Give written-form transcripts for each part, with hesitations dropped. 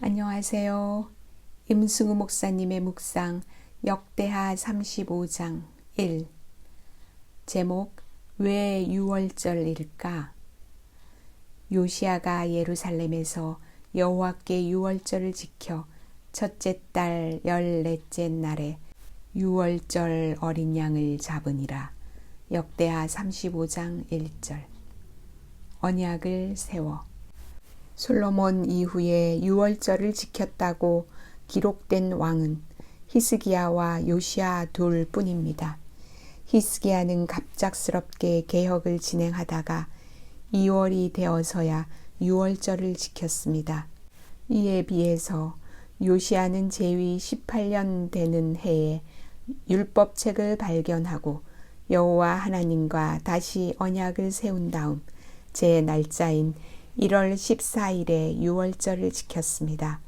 안녕하세요. 임승우 목사님의 묵상 역대하 35장 1. 제목 왜 유월절일까? 요시야가 예루살렘에서 여호와께 유월절을 지켜 첫째 달 14째 날에 유월절 어린 양을 잡으니라. 역대하 35장 1절. 언약을 세워. 솔로몬 이후에 유월절을 지켰다고 기록된 왕은 히스기야와 요시야 둘 뿐입니다. 히스기야는 갑작스럽게 개혁을 진행하다가 2월이 되어서야 유월절을 지켰습니다. 이에 비해서 요시야는 제위 18년 되는 해에 율법책을 발견하고 여호와 하나님과 다시 언약을 세운 다음 제 날짜인 1월 14일에 유월절을 지켰습니다.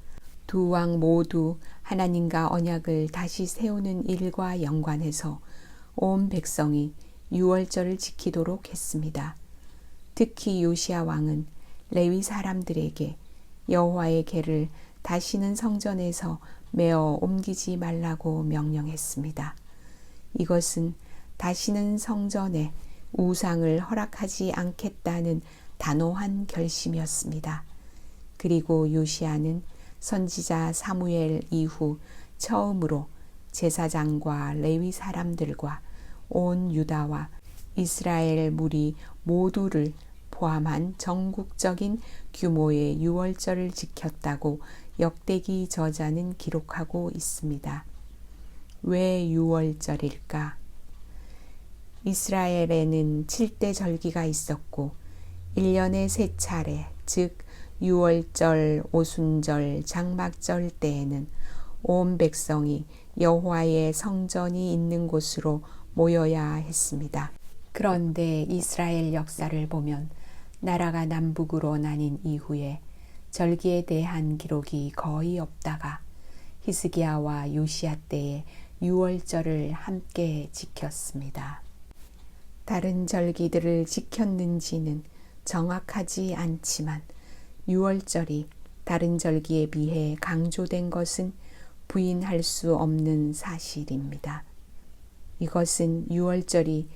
두 왕 모두 하나님과 언약을 다시 세우는 일과 연관해서 온 백성이 유월절을 지키도록 했습니다. 특히 요시야 왕은 레위 사람들에게 여호와의 궤를 다시는 성전에서 메어 옮기지 말라고 명령했습니다. 이것은 다시는 성전에 우상을 허락하지 않겠다는 단호한 결심이었습니다. 그리고 요시야는 선지자 사무엘 이후 처음으로 제사장과 레위 사람들과 온 유다와 이스라엘 무리 모두를 포함한 전국적인 규모의 유월절을 지켰다고 역대기 저자는 기록하고 있습니다. 왜 유월절일까? 이스라엘에는 7대 절기가 있었고 1년에 3차례, 즉 유월절, 오순절, 장막절 때에는 온 백성이 여호와의 성전이 있는 곳으로 모여야 했습니다. 그런데 이스라엘 역사를 보면 나라가 남북으로 나뉜 이후에 절기에 대한 기록이 거의 없다가 히스기야와 요시야 때에 유월절을 함께 지켰습니다. 다른 절기들을 지켰는지는 정확하지 않지만 유월절이 다른 절기에 비해 강조된 것은 부인할 수 없는 사실입니다. 이것은 유월절이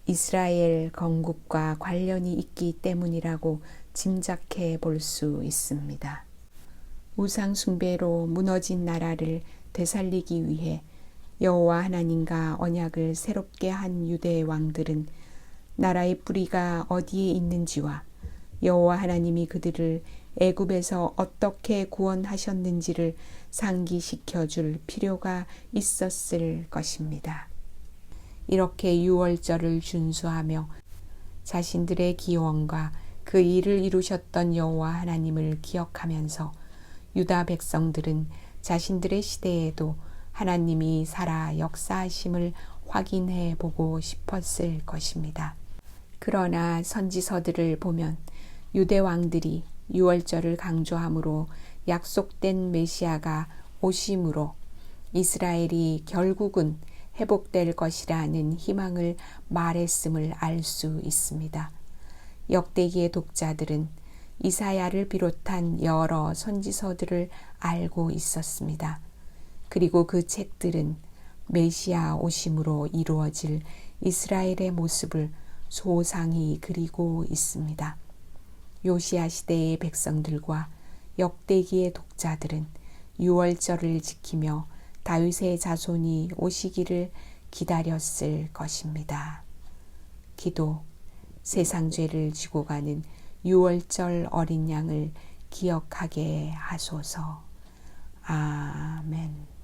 이스라엘 건국과 관련이 있기 때문이라고 짐작해 볼 수 있습니다. 우상 숭배로 무너진 나라를 되살리기 위해 여호와 하나님과 언약을 새롭게 한 유대 왕들은 나라의 뿌리가 어디에 있는지와 여호와 하나님이 그들을 애굽에서 어떻게 구원하셨는지를 상기시켜 줄 필요가 있었을 것입니다. 이렇게 유월절을 준수하며 자신들의 기원과 그 일을 이루셨던 여호와 하나님을 기억하면서 유다 백성들은 자신들의 시대에도 하나님이 살아 역사하심을 확인해 보고 싶었을 것입니다. 그러나 선지서들을 보면 유대 왕들이 유월절을 강조함으로 약속된 메시아가 오심으로 이스라엘이 결국은 회복될 것이라는 희망을 말했음을 알 수 있습니다. 역대기의 독자들은 이사야를 비롯한 여러 선지서들을 알고 있었습니다. 그리고 그 책들은 메시아 오심으로 이루어질 이스라엘의 모습을 소상히 그리고 있습니다. 요시야 시대의 백성들과 역대기의 독자들은 유월절을 지키며 다윗의 자손이 오시기를 기다렸을 것입니다. 기도, 세상 죄를 지고 가는 유월절 어린 양을 기억하게 하소서. 아멘.